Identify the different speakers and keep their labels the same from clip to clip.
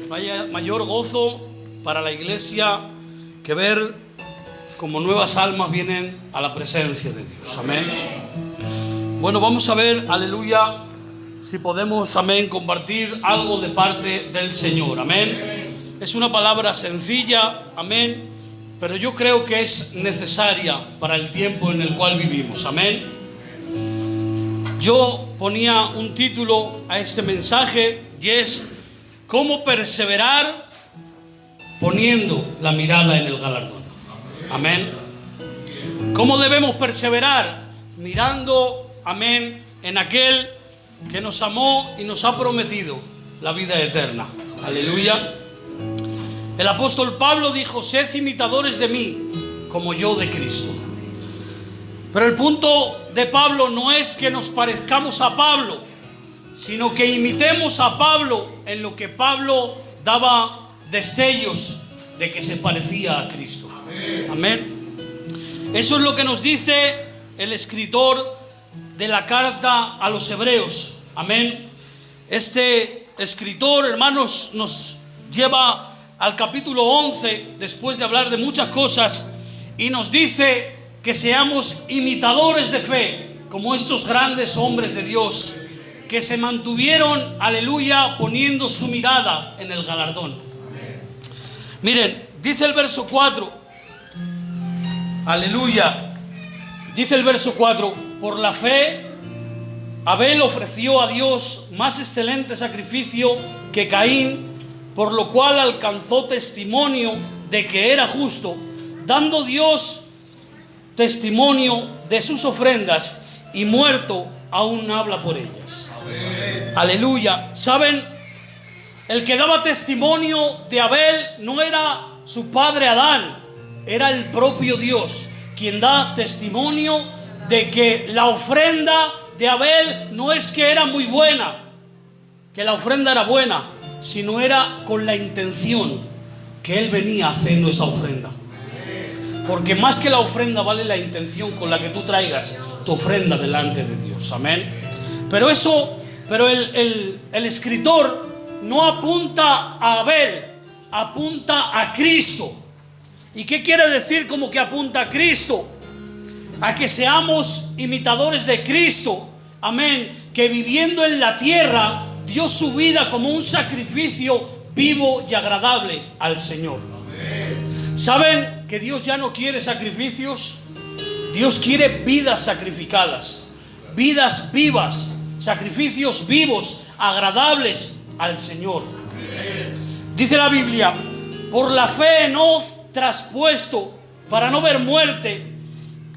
Speaker 1: No hay mayor gozo para la iglesia que ver como nuevas almas vienen a la presencia de Dios. Amén. Bueno, vamos a ver, aleluya, si podemos, amén, compartir algo de parte del Señor. Amén. Es una palabra sencilla, amén, pero yo creo que es necesaria para el tiempo en el cual vivimos. Amén. Yo ponía un título a este mensaje y es: ¿cómo perseverar poniendo la mirada en el galardón? Amén. ¿Cómo debemos perseverar? Mirando, amén, en aquel que nos amó y nos ha prometido la vida eterna. Aleluya. El apóstol Pablo dijo: sed imitadores de mí, como yo de Cristo. Pero el punto de Pablo no es que nos parezcamos a Pablo, sino que imitemos a Pablo en lo que Pablo daba destellos de que se parecía a Cristo. Amén. Eso es lo que nos dice el escritor de la carta a los Hebreos. Amén. Este escritor, hermanos, nos lleva al capítulo 11, después de hablar de muchas cosas, y nos dice que seamos imitadores de fe, como estos grandes hombres de Dios, que se mantuvieron, aleluya, poniendo su mirada en el galardón. Miren, dice el verso 4, aleluya, dice el verso 4: por la fe Abel ofreció a Dios más excelente sacrificio que Caín, por lo cual alcanzó testimonio de que era justo, dando Dios testimonio de sus ofrendas, y muerto aún habla por ellas. Amén. Aleluya. ¿Saben? El que daba testimonio de Abel no era su padre Adán, era el propio Dios quien da testimonio de que la ofrenda de Abel no es que era muy buena, que la ofrenda era buena, sino era con la intención que él venía haciendo esa ofrenda. Porque más que la ofrenda vale la intención con la que tú traigas tu ofrenda delante de Dios. Amén. Pero el escritor no apunta a Abel, apunta a Cristo. ¿Y qué quiere decir como que apunta a Cristo? A que seamos imitadores de Cristo. Amén. Que viviendo en la tierra dio su vida como un sacrificio vivo y agradable al Señor. ¿Saben que Dios ya no quiere sacrificios? Dios quiere vidas sacrificadas, vidas vivas, sacrificios vivos, agradables al Señor. Dice la Biblia: por la fe Enoc, traspuesto para no ver muerte,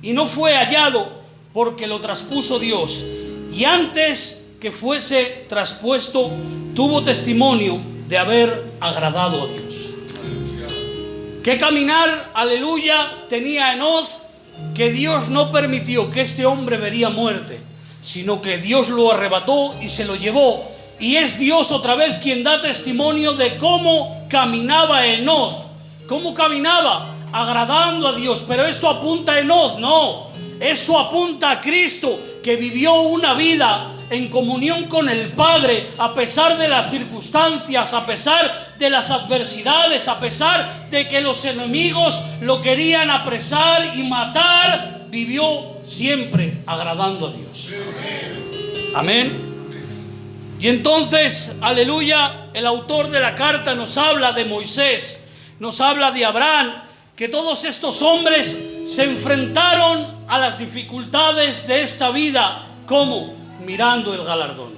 Speaker 1: y no fue hallado porque lo traspuso Dios, y antes que fuese traspuesto tuvo testimonio de haber agradado a Dios. ¿Qué caminar, aleluya, tenía Enoc? Que Dios no permitió que este hombre vería muerte, sino que Dios lo arrebató y se lo llevó. Y es Dios otra vez quien da testimonio de cómo caminaba Enoc. ¿Cómo caminaba? Agradando a Dios. Pero esto apunta a Enoc, no. Esto apunta a Cristo, que vivió una vida en comunión con el Padre, a pesar de las circunstancias, a pesar de las adversidades, a pesar de que los enemigos lo querían apresar y matar, vivió siempre agradando a Dios. Amén. Y entonces, aleluya, el autor de la carta nos habla de Moisés, nos habla de Abraham, que todos estos hombres se enfrentaron a las dificultades de esta vida. ¿Cómo? Mirando el galardón,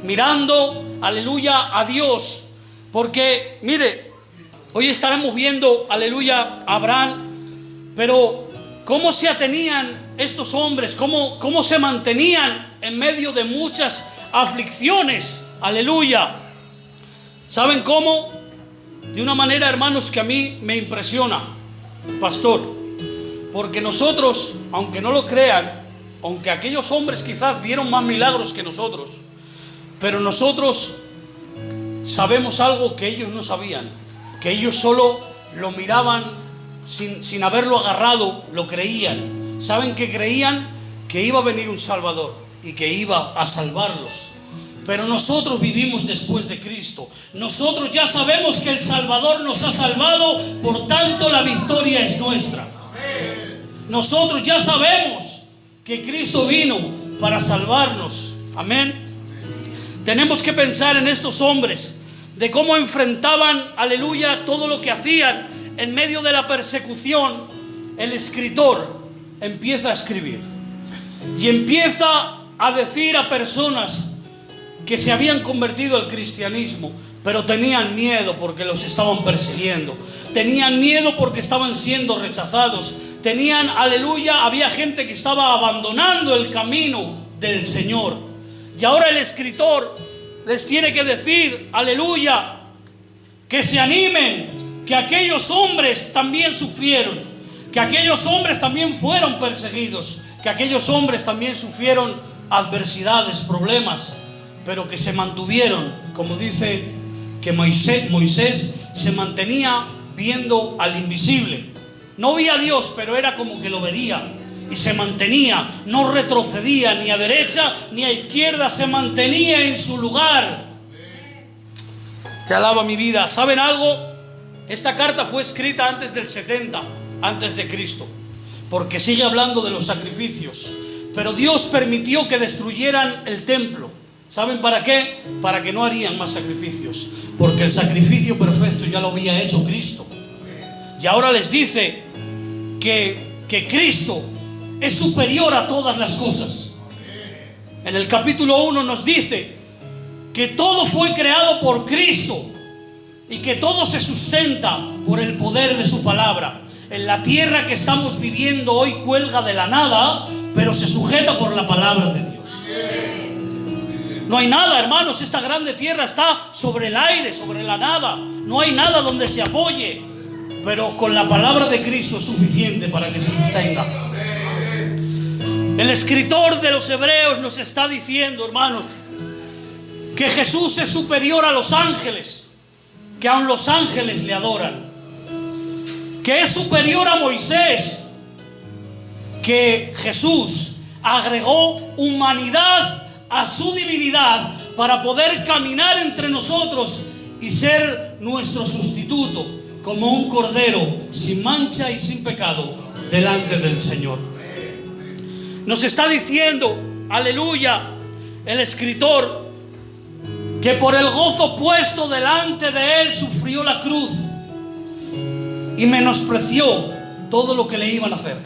Speaker 1: mirando, aleluya, a Dios. Porque, mire, hoy estaremos viendo, aleluya, a Abraham, pero cómo se atenían estos hombres, cómo se mantenían en medio de muchas aflicciones, aleluya. ¿Saben cómo? De una manera, hermanos, que a mí me impresiona, pastor, porque nosotros, aunque no lo crean, aunque aquellos hombres quizás vieron más milagros que nosotros, pero nosotros sabemos algo que ellos no sabían, que ellos solo lo miraban sin haberlo agarrado, lo creían. ¿Saben qué creían? Que iba a venir un Salvador y que iba a salvarlos. Pero nosotros vivimos después de Cristo. Nosotros ya sabemos que el Salvador nos ha salvado, por tanto la victoria es nuestra. Nosotros ya sabemos que Cristo vino para salvarnos. Amén. Tenemos que pensar en estos hombres, de cómo enfrentaban, aleluya, todo lo que hacían en medio de la persecución. El escritor empieza a escribir y empieza a decir a personas que se habían convertido al cristianismo, pero tenían miedo porque los estaban persiguiendo, tenían miedo porque estaban siendo rechazados, tenían, aleluya, había gente que estaba abandonando el camino del Señor. Y ahora el escritor les tiene que decir, aleluya, que se animen, que aquellos hombres también sufrieron, que aquellos hombres también fueron perseguidos, que aquellos hombres también sufrieron adversidades, problemas, pero que se mantuvieron, como dice que Moisés se mantenía viendo al invisible. No veía a Dios, pero era como que lo vería, y se mantenía, no retrocedía ni a derecha ni a izquierda, se mantenía en su lugar. Te alaba mi vida. ¿Saben algo? Esta carta fue escrita antes del 70 antes de Cristo, porque sigue hablando de los sacrificios, pero Dios permitió que destruyeran el templo. ¿Saben para qué? Para que no harían más sacrificios, porque el sacrificio perfecto ya lo había hecho Cristo. Y ahora les dice que Cristo es superior a todas las cosas. En el capítulo 1 nos dice que todo fue creado por Cristo y que todo se sustenta por el poder de su palabra. En la tierra que estamos viviendo hoy cuelga de la nada, pero se sujeta por la palabra de Dios. No hay nada, hermanos, esta grande tierra está sobre el aire, sobre la nada. No hay nada donde se apoye, pero con la palabra de Cristo es suficiente para que se sostenga. El escritor de los Hebreos nos está diciendo, hermanos, que Jesús es superior a los ángeles, que aun los ángeles le adoran, que es superior a Moisés, que Jesús agregó humanidad a su divinidad para poder caminar entre nosotros y ser nuestro sustituto, como un cordero sin mancha y sin pecado delante del Señor. Nos está diciendo, aleluya, el escritor, que por el gozo puesto delante de él sufrió la cruz y menospreció todo lo que le iban a hacer.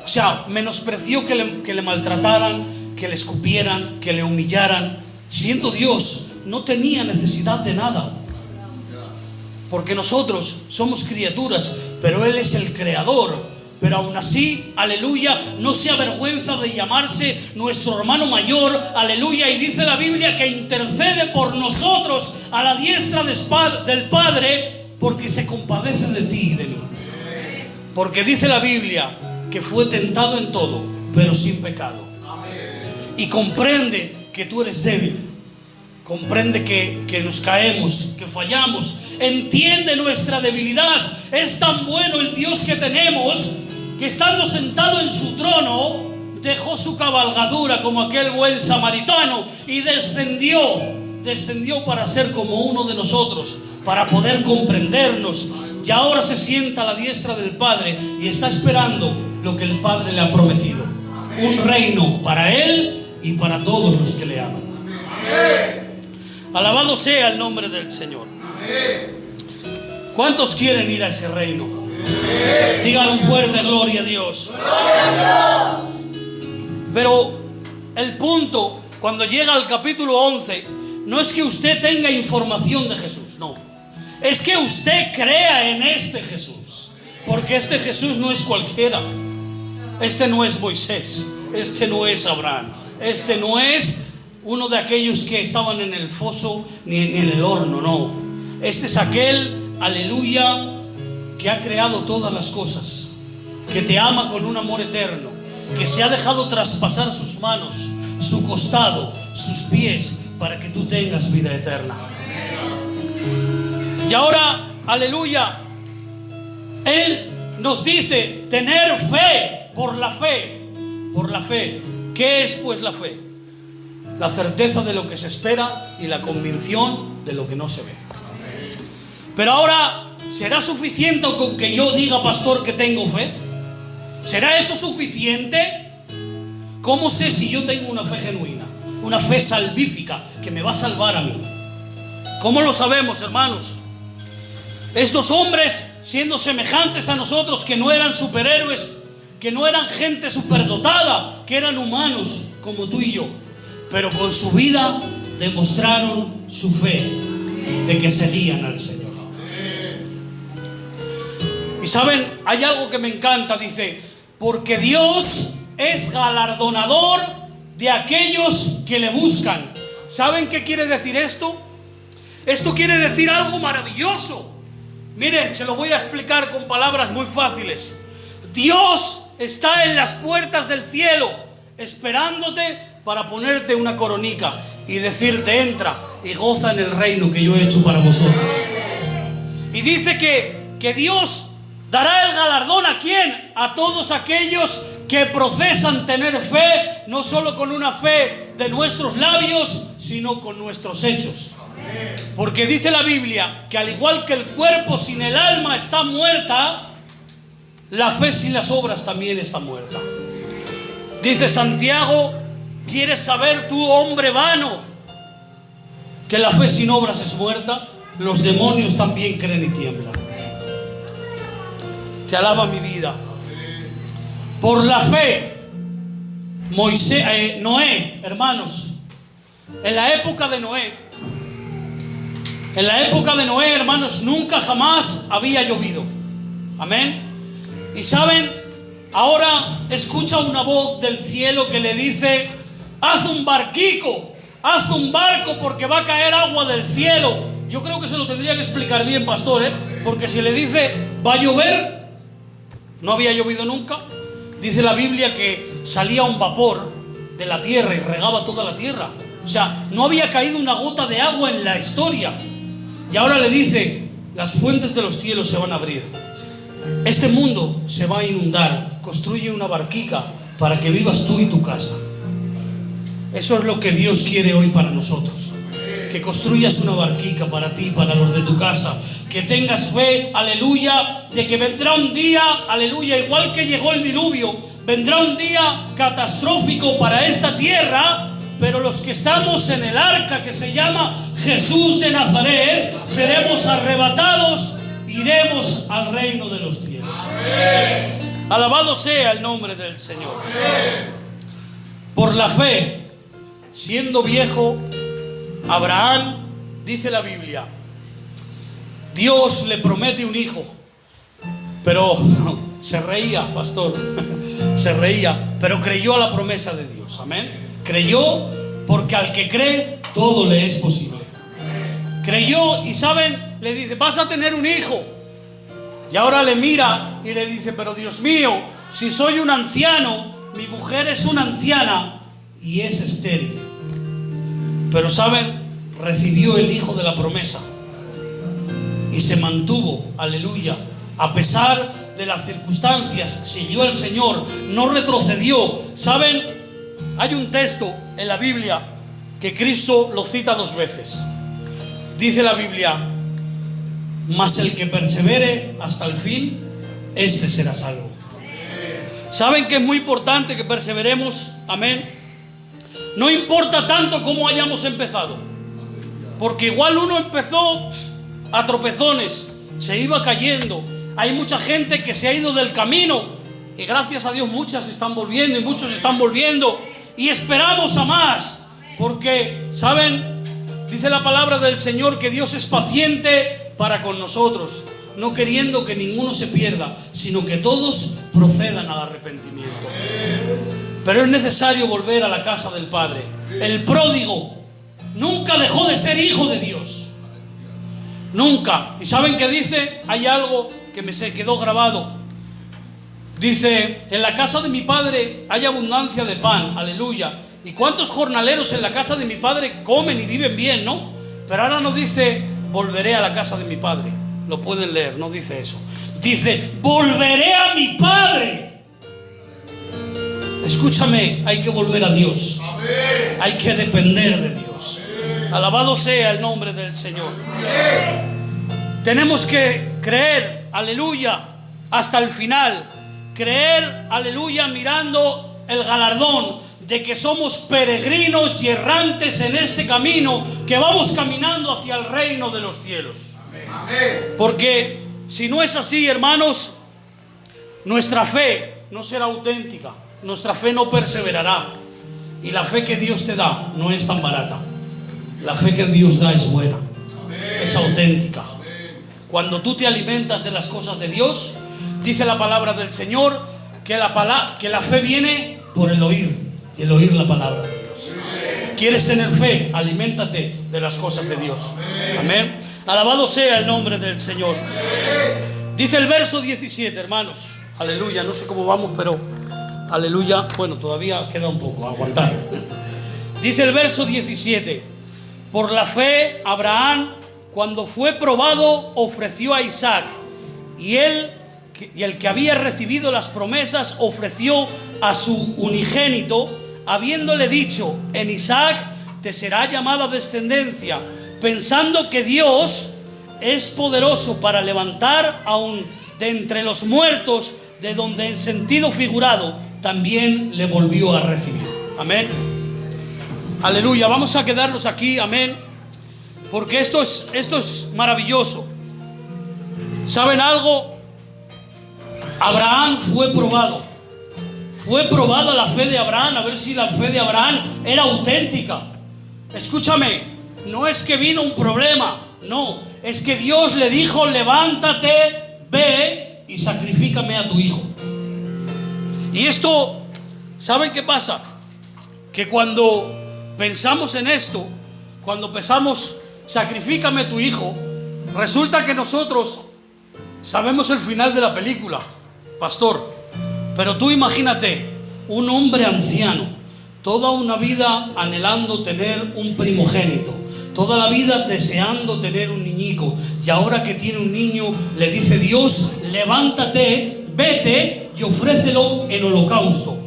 Speaker 1: O sea, menospreció que le maltrataran, que le escupieran, que le humillaran. Siendo Dios, no tenía necesidad de nada, porque nosotros somos criaturas, pero Él es el creador. Pero aún así, aleluya, no se avergüenza de llamarse nuestro hermano mayor, aleluya, y dice la Biblia que intercede por nosotros a la diestra del Padre, porque se compadece de ti y de mí. Porque dice la Biblia que fue tentado en todo, pero sin pecado. Y comprende que tú eres débil, comprende que nos caemos, que fallamos, entiende nuestra debilidad. Es tan bueno el Dios que tenemos, que estando sentado en su trono, dejó su cabalgadura como aquel buen samaritano y descendió para ser como uno de nosotros, para poder comprendernos. Y ahora se sienta a la diestra del Padre y está esperando lo que el Padre le ha prometido: un reino para Él y para todos los que le aman. Alabado sea el nombre del Señor. ¿Cuántos quieren ir a ese reino? Digan un fuerte gloria a Dios. Pero el punto, cuando llega al capítulo 11, no es que usted tenga información de Jesús, no. Es que usted crea en este Jesús, porque este Jesús no es cualquiera. Este no es Moisés, este no es Abraham, este no es uno de aquellos que estaban en el foso ni en el horno, no. Este es aquel, aleluya, que ha creado todas las cosas, que te ama con un amor eterno, que se ha dejado traspasar sus manos, su costado, sus pies, para que tú tengas vida eterna. Y ahora, aleluya, Él nos dice tener fe por la fe. Por la fe. ¿Qué es pues la fe? la certeza de lo que se espera y la convicción de lo que no se ve. Pero ahora, ¿será suficiente con que yo diga, pastor, que tengo fe? ¿Será eso suficiente? ¿Cómo sé si yo tengo una fe genuina? Una fe salvífica que me va a salvar a mí. ¿Cómo lo sabemos, hermanos? Estos hombres, siendo semejantes a nosotros, que no eran superhéroes, que no eran gente superdotada, que eran humanos como tú y yo, pero con su vida demostraron su fe de que seguían al Señor. Y saben, hay algo que me encanta, dice, porque Dios es galardonador de aquellos que le buscan. ¿Saben qué quiere decir esto? Esto quiere decir algo maravilloso. Miren, se lo voy a explicar con palabras muy fáciles. Dios está en las puertas del cielo, esperándote para ponerte una coronica y decirte, entra y goza en el reino que yo he hecho para vosotros. Y dice que Dios dará el galardón ¿a quién? A todos aquellos que profesan tener fe, no solo con una fe de nuestros labios, sino con nuestros hechos. Porque dice la Biblia que al igual que el cuerpo sin el alma está muerta, la fe sin las obras también está muerta. Dice Santiago, ¿quieres saber tú, hombre vano, que la fe sin obras es muerta? Los demonios también creen y tiemblan. Te alaba mi vida. Por la fe, Noé, hermanos, en la época de Noé, hermanos, nunca jamás había llovido. Amén. Y saben, ahora escucha una voz del cielo que le dice, haz un barquico, haz un barco porque va a caer agua del cielo. Yo creo que se lo tendría que explicar bien, pastor, porque si le dice, va a llover, no había llovido nunca. Dice la Biblia que salía un vapor de la tierra y regaba toda la tierra. O sea, no había caído una gota de agua en la historia. Y ahora le dice, las fuentes de los cielos se van a abrir. Este mundo se va a inundar. Construye una barquica para que vivas tú y tu casa. Eso es lo que Dios quiere hoy para nosotros. Que construyas una barquica para ti, para los de tu casa. Que tengas fe, aleluya, de que vendrá un día, aleluya, igual que llegó el diluvio, vendrá un día catastrófico para esta tierra, pero los que estamos en el arca que se llama Jesús de Nazaret, seremos arrebatados, iremos al reino de los cielos. Alabado sea el nombre del Señor. Por la fe, siendo viejo, Abraham, dice la Biblia, Dios le promete un hijo, pero se reía, pastor, se reía, pero creyó a la promesa de Dios. Amén. Creyó porque al que cree todo le es posible. Creyó y saben, le dice, vas a tener un hijo. Y ahora le mira y le dice, pero Dios mío, si soy un anciano, mi mujer es una anciana y es estéril. Pero saben, recibió el hijo de la promesa. Y se mantuvo, aleluya, a pesar de las circunstancias, siguió al Señor, no retrocedió. ¿Saben? Hay un texto en la Biblia que Cristo lo cita 2 veces. Dice la Biblia, mas el que persevere hasta el fin, ese será salvo. ¿Saben que es muy importante que perseveremos? Amén. No importa tanto cómo hayamos empezado, porque igual uno empezó a tropezones, se iba cayendo. Hay mucha gente que se ha ido del camino y gracias a Dios muchas están volviendo y muchos están volviendo y esperamos a más, porque ¿saben? Dice la palabra del Señor que Dios es paciente para con nosotros, no queriendo que ninguno se pierda, sino que todos procedan al arrepentimiento. Pero es necesario volver a la casa del Padre. El pródigo nunca dejó de ser hijo de Dios. Nunca. ¿Y saben qué dice? Hay algo que me se quedó grabado. Dice, en la casa de mi padre hay abundancia de pan, aleluya. ¿Y cuántos jornaleros en la casa de mi padre comen y viven bien, no? Pero ahora no dice, volveré a la casa de mi padre. Lo pueden leer, no dice eso. Dice, volveré a mi padre. Escúchame, hay que volver a Dios. Hay que depender de Dios. Alabado sea el nombre del Señor. Tenemos que creer, aleluya, hasta el final. Creer, aleluya, mirando el galardón de que somos peregrinos y errantes en este camino, que vamos caminando hacia el reino de los cielos. Porque si no es así, hermanos, nuestra fe no será auténtica, nuestra fe no perseverará. Y la fe que Dios te da no es tan barata. La fe que Dios da es buena, es auténtica. Cuando tú te alimentas de las cosas de Dios, dice la palabra del Señor que la fe viene por el oír, y el oír la palabra de Dios. ¿Quieres tener fe? Aliméntate de las cosas de Dios. Amén. Alabado sea el nombre del Señor. Dice el verso 17, hermanos. Aleluya, no sé cómo vamos, pero aleluya. Bueno, todavía queda un poco, aguantar. Dice el verso 17: por la fe Abraham, cuando fue probado, ofreció a Isaac, y el que había recibido las promesas ofreció a su unigénito, habiéndole dicho: en Isaac te será llamada descendencia, pensando que Dios es poderoso para levantar aún de entre los muertos, de donde en sentido figurado también le volvió a recibir. Amén. Aleluya, vamos a quedarnos aquí, amén, porque esto es maravilloso. ¿Saben algo? Abraham fue probado. Fue probada la fe de Abraham, a ver si la fe de Abraham era auténtica. Escúchame, no es que vino un problema, no, es que Dios le dijo: levántate, ve y sacrifícame a tu hijo. Y esto, ¿saben qué pasa? Que cuando pensamos en esto, cuando pensamos sacrifícame a tu hijo, resulta que nosotros sabemos el final de la película, pastor. Pero tú imagínate, un hombre anciano, toda una vida anhelando tener un primogénito, toda la vida deseando tener un niñico, y ahora que tiene un niño le dice Dios: levántate, vete y ofrécelo en holocausto.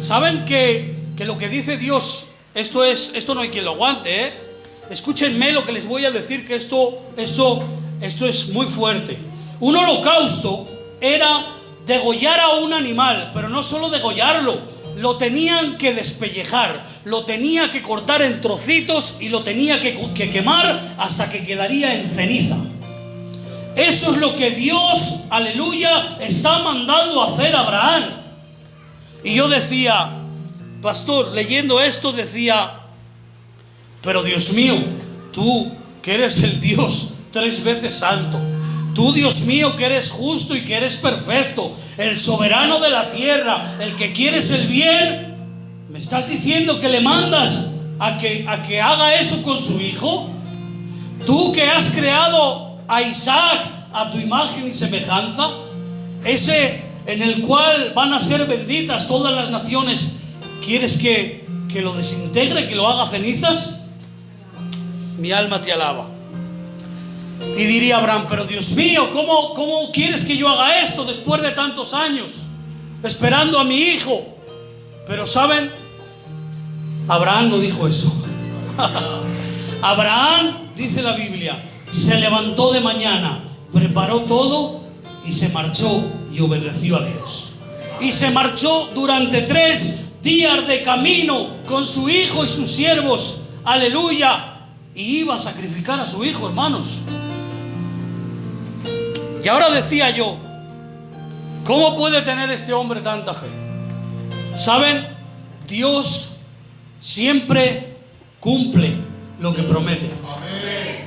Speaker 1: ¿Saben que lo que dice Dios, esto no hay quien lo aguante, Escúchenme lo que les voy a decir, que esto es muy fuerte. Un holocausto era degollar a un animal, pero no solo degollarlo, lo tenían que despellejar, lo tenía que cortar en trocitos y lo tenía que quemar hasta que quedaría en ceniza. Eso es lo que Dios, aleluya, está mandando a hacer a Abraham. Y yo decía, pastor, leyendo esto decía: pero Dios mío, tú que eres el Dios 3 veces santo, tú, Dios mío, que eres justo y que eres perfecto, el soberano de la tierra, el que quieres el bien, ¿me estás diciendo que le mandas a que haga eso con su hijo? Tú que has creado a Isaac a tu imagen y semejanza, ese en el cual van a ser benditas todas las naciones, ¿quieres que lo desintegre, que lo haga cenizas? Mi alma te alaba. Y diría Abraham: pero Dios mío, ¿cómo quieres que yo haga esto después de tantos años esperando a mi hijo? Pero ¿saben? Abraham no dijo eso. Abraham, dice la Biblia, se levantó de mañana, preparó todo y se marchó y obedeció a Dios. Y se marchó durante 3 días de camino con su hijo y sus siervos. Aleluya. Y iba a sacrificar a su hijo, hermanos. Y ahora decía yo, ¿cómo puede tener este hombre tanta fe? ¿Saben? Dios siempre cumple lo que promete.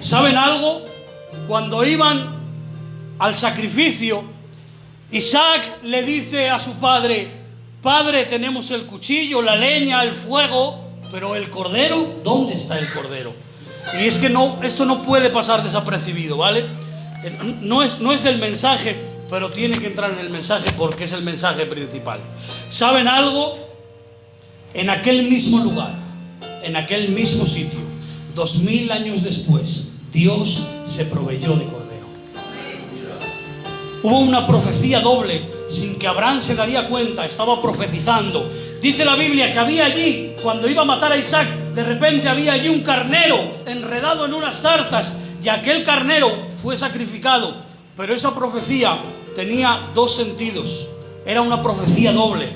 Speaker 1: ¿Saben algo? Cuando iban al sacrificio, Isaac le dice a su padre: padre, tenemos el cuchillo, la leña, el fuego, pero el cordero, ¿dónde está el cordero? Y es que esto no puede pasar desapercibido, ¿vale? No es del mensaje, pero tiene que entrar en el mensaje porque es el mensaje principal. ¿Saben algo? En aquel mismo lugar, en aquel mismo sitio, 2000 años después, Dios se proveyó de cordero. Hubo una profecía doble sin que Abraham se daría cuenta. Estaba profetizando Dice la Biblia que había allí, cuando iba a matar a Isaac, de repente había allí un carnero enredado en unas zarzas, y aquel carnero fue sacrificado. Pero esa profecía tenía dos sentidos. Era una profecía doble.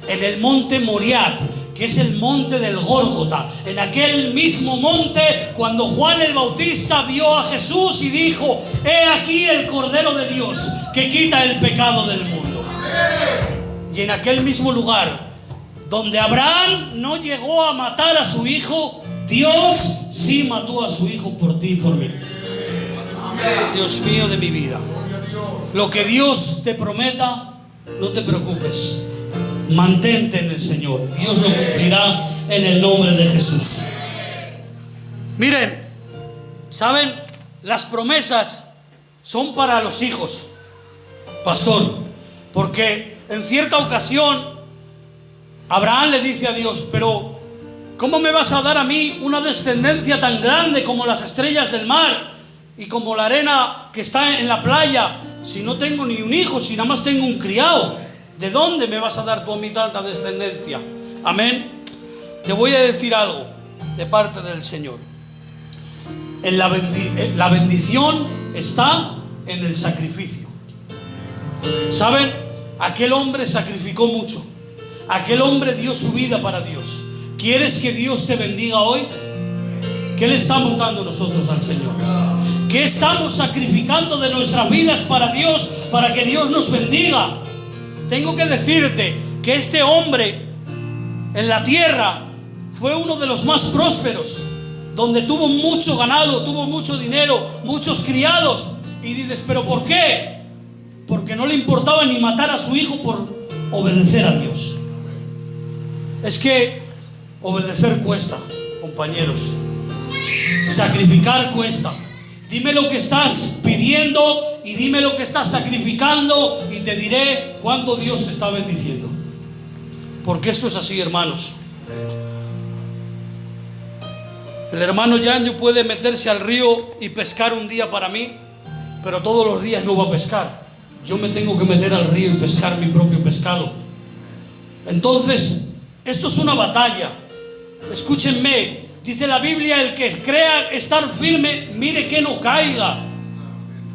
Speaker 1: En el monte Moriah, que es el monte del Gólgota, en aquel mismo monte, cuando Juan el Bautista vio a Jesús y dijo: he aquí el Cordero de Dios que quita el pecado del mundo. Y en aquel mismo lugar, donde Abraham no llegó a matar a su hijo, Dios sí mató a su hijo por ti y por mí. Dios mío de mi vida, lo que Dios te prometa, no te preocupes. Mantente en el Señor. Dios lo cumplirá en el nombre de Jesús. Miren, ¿saben? Las promesas son para los hijos, pastor, porque en cierta ocasión Abraham le dice a Dios: pero ¿cómo me vas a dar a mí una descendencia tan grande como las estrellas del mar y como la arena que está en la playa, si no tengo ni un hijo, si nada más tengo un criado? ¿De dónde me vas a dar tú a mí tanta descendencia? Amén. Te voy a decir algo de parte del Señor. La bendición está en el sacrificio. ¿Saben? Aquel hombre sacrificó mucho. Aquel hombre dio su vida para Dios. ¿Quieres que Dios te bendiga hoy? ¿Qué le estamos dando nosotros al Señor? ¿Qué estamos sacrificando de nuestras vidas para Dios, para que Dios nos bendiga? Tengo que decirte que este hombre en la tierra fue uno de los más prósperos, donde tuvo mucho ganado, tuvo mucho dinero, muchos criados. Y dices: ¿pero por qué? Porque no le importaba ni matar a su hijo por obedecer a Dios. Es que obedecer cuesta, compañeros. Sacrificar cuesta. Dime lo que estás pidiendo y dime lo que estás sacrificando y te diré cuánto Dios te está bendiciendo. Porque esto es así, hermanos. El hermano Yanyo puede meterse al río y pescar un día para mí, pero todos los días no va a pescar. Yo me tengo que meter al río y pescar mi propio pescado. Entonces, esto es una batalla. Escúchenme. Dice la Biblia: el que crea estar firme, mire que no caiga.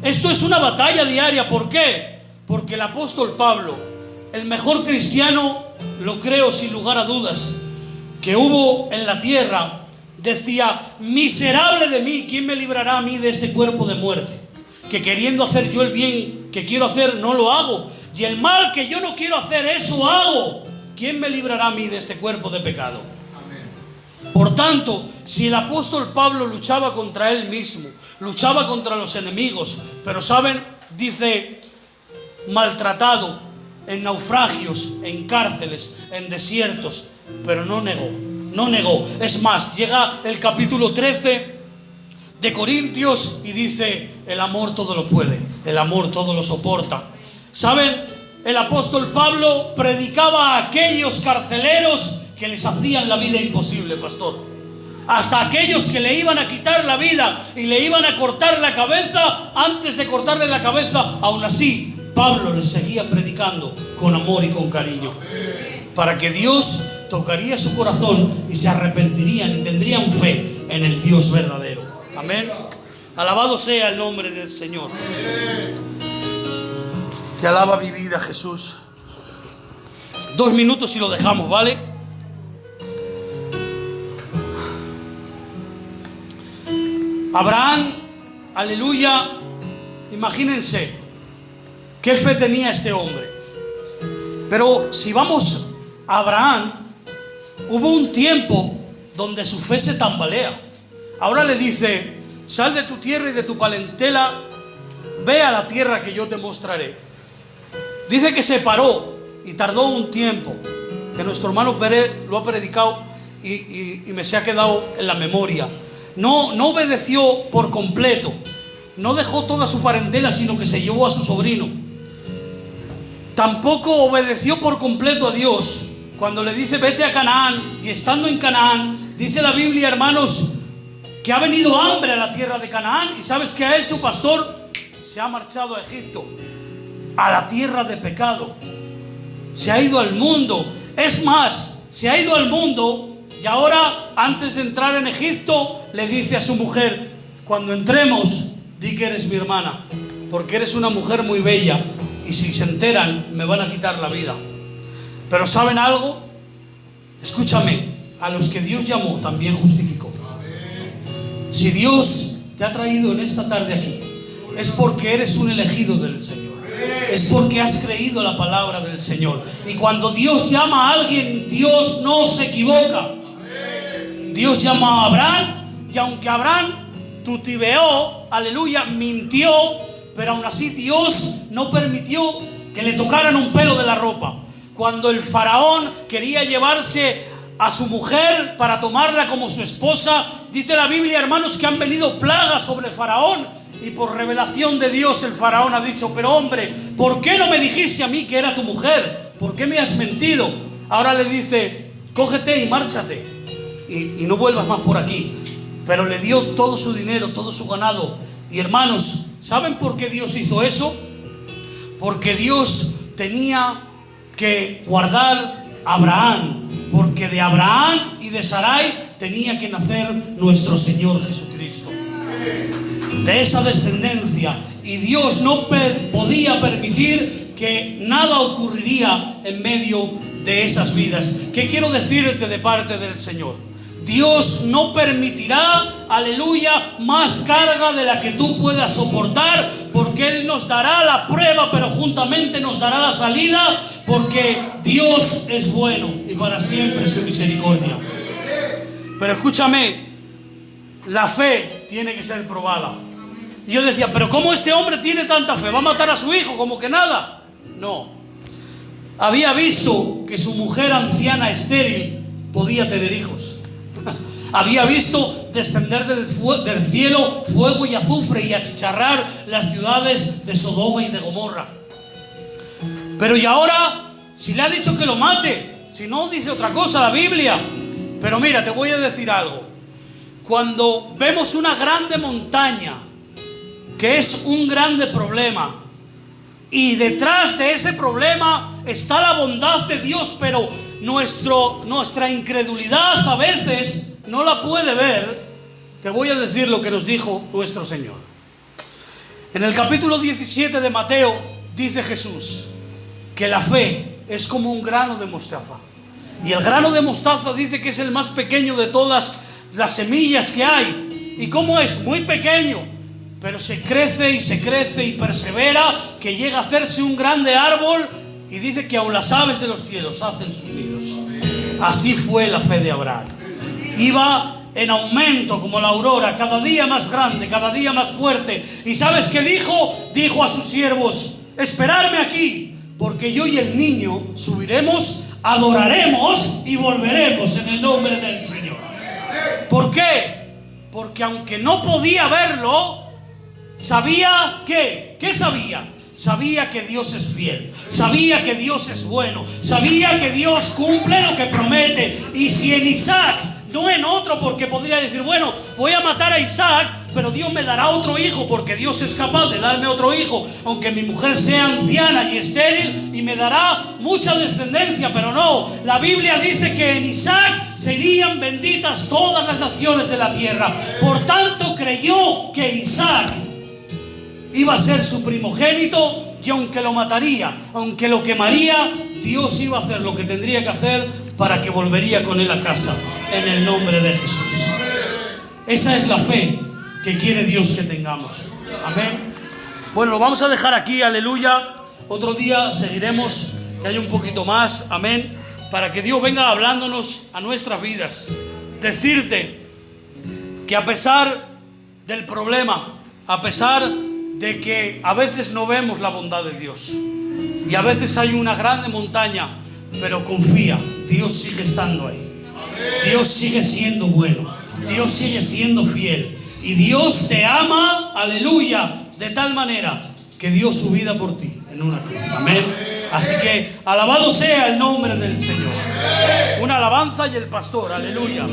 Speaker 1: Esto es una batalla diaria. ¿Por qué? Porque el apóstol Pablo, el mejor cristiano, lo creo sin lugar a dudas, que hubo en la tierra, decía: miserable de mí, ¿quién me librará a mí de este cuerpo de muerte? Que queriendo hacer yo el bien que quiero hacer, no lo hago, y el mal que yo no quiero hacer, eso hago. ¿Quién me librará a mí de este cuerpo de pecado? Por tanto, si el apóstol Pablo luchaba contra él mismo, luchaba contra los enemigos, pero saben, dice, maltratado, en naufragios, en cárceles, en desiertos, pero no negó. Es más, llega el capítulo 13 de Corintios y dice: el amor todo lo puede, el amor todo lo soporta. ¿Saben? El apóstol Pablo predicaba a aquellos carceleros que les hacían la vida imposible, pastor. Hasta aquellos que le iban a quitar la vida y le iban a cortar la cabeza, antes de cortarle la cabeza, aún así Pablo les seguía predicando con amor y con cariño, para que Dios tocaría su corazón y se arrepentirían y tendrían fe en el Dios verdadero. Amén. Alabado sea el nombre del Señor. Te alaba mi vida, Jesús. 2 minutos y lo dejamos, ¿vale? Abraham, aleluya. Imagínense qué fe tenía este hombre. Pero si vamos a Abraham, hubo un tiempo donde su fe se tambalea. Ahora le dice: sal de tu tierra y de tu parentela, ve a la tierra que yo te mostraré. Dice que se paró y tardó un tiempo, que nuestro hermano Pérez lo ha predicado y me se ha quedado en la memoria. No obedeció por completo, no dejó toda su parentela, sino que se llevó a su sobrino. Tampoco obedeció por completo a Dios cuando le dice: vete a Canaán. Y estando en Canaán, dice la Biblia, hermanos, que ha venido hambre a la tierra de Canaán. ¿Y sabes qué ha hecho, pastor? Se ha marchado a Egipto, a la tierra de pecado. Se ha ido al mundo. Es más, Se ha ido al mundo y ahora, antes de entrar en Egipto, le dice a su mujer: cuando entremos, di que eres mi hermana, porque eres una mujer muy bella y si se enteran me van a quitar la vida. Pero ¿saben algo? Escúchame, a los que Dios llamó también justificó. Si Dios te ha traído en esta tarde aquí, es porque eres un elegido del Señor. Es porque has creído la palabra del Señor. Y cuando Dios llama a alguien, Dios no se equivoca. Dios llama a Abraham, y aunque Abraham tutibeó, aleluya, mintió, pero aún así Dios no permitió que le tocaran un pelo de la ropa. Cuando el faraón quería llevarse a su mujer para tomarla como su esposa, dice la Biblia, hermanos, que han venido plagas sobre el faraón, y por revelación de Dios el faraón ha dicho: pero hombre, ¿por qué no me dijiste a mí que era tu mujer? ¿Por qué me has mentido? Ahora le dice: cógete y márchate y no vuelvas más por aquí. Pero le dio todo su dinero, todo su ganado. Y hermanos, ¿saben por qué Dios hizo eso? Porque Dios tenía que guardar a Abraham, porque de Abraham y de Sarai tenía que nacer nuestro Señor Jesucristo, de esa descendencia. Y Dios no podía permitir que nada ocurriría en medio de esas vidas. ¿Qué quiero decirte de parte del Señor? Dios no permitirá, aleluya, más carga de la que tú puedas soportar, porque Él nos dará la prueba, pero juntamente nos dará la salida, porque Dios es bueno y para siempre su misericordia. Pero escúchame, la fe tiene que ser probada. Y yo decía: pero ¿cómo este hombre tiene tanta fe? ¿Va a matar a su hijo como que nada? No. Había visto que su mujer anciana estéril podía tener hijos. Había visto descender del cielo fuego y azufre y achicharrar las ciudades de Sodoma y de Gomorra. Pero y ahora, si le ha dicho que lo mate, si no dice otra cosa la Biblia. Pero mira, te voy a decir algo. Cuando vemos una grande montaña, que es un grande problema, y detrás de ese problema está la bondad de Dios, pero nuestra incredulidad a veces no la puede ver, te voy a decir lo que nos dijo nuestro Señor. En el capítulo 17 de Mateo dice Jesús que la fe es como un grano de mostaza. Y el grano de mostaza dice que es el más pequeño de todas las semillas que hay. ¿Y cómo es? Muy pequeño, pero se crece y persevera, que llega a hacerse un grande árbol, y dice que aun las aves de los cielos hacen sus nidos. Así fue la fe de Abraham. Iba en aumento como la aurora, cada día más grande, cada día más fuerte. ¿Y sabes qué dijo? Dijo a sus siervos: esperadme aquí, porque yo y el niño subiremos, adoraremos y volveremos en el nombre del Señor. ¿Por qué? Porque aunque no podía verlo, sabía que, ¿qué sabía? Sabía que Dios es fiel, sabía que Dios es bueno, sabía que Dios cumple lo que promete. Y si en Isaac, no en otro, porque podría decir: bueno, voy a matar a Isaac, pero Dios me dará otro hijo, porque Dios es capaz de darme otro hijo, aunque mi mujer sea anciana y estéril, y me dará mucha descendencia. Pero no, la Biblia dice que en Isaac serían benditas todas las naciones de la tierra. Por tanto, creyó que Isaac iba a ser su primogénito, y aunque lo mataría, aunque lo quemaría, Dios iba a hacer lo que tendría que hacer para que volvería con él a casa, en el nombre de Jesús. Esa es la fe que quiere Dios que tengamos. Amén. Bueno, lo vamos a dejar aquí, aleluya. Otro día seguiremos, que haya un poquito más, amén, para que Dios venga hablándonos a nuestras vidas. Decirte que a pesar del problema, a pesar de que a veces no vemos la bondad de Dios, y a veces hay una grande montaña, pero confía, Dios sigue estando ahí. Dios sigue siendo bueno, Dios sigue siendo fiel, y Dios te ama, aleluya, de tal manera que dio su vida por ti en una cruz. Amén. Así que alabado sea el nombre del Señor. Una alabanza y el pastor, aleluya.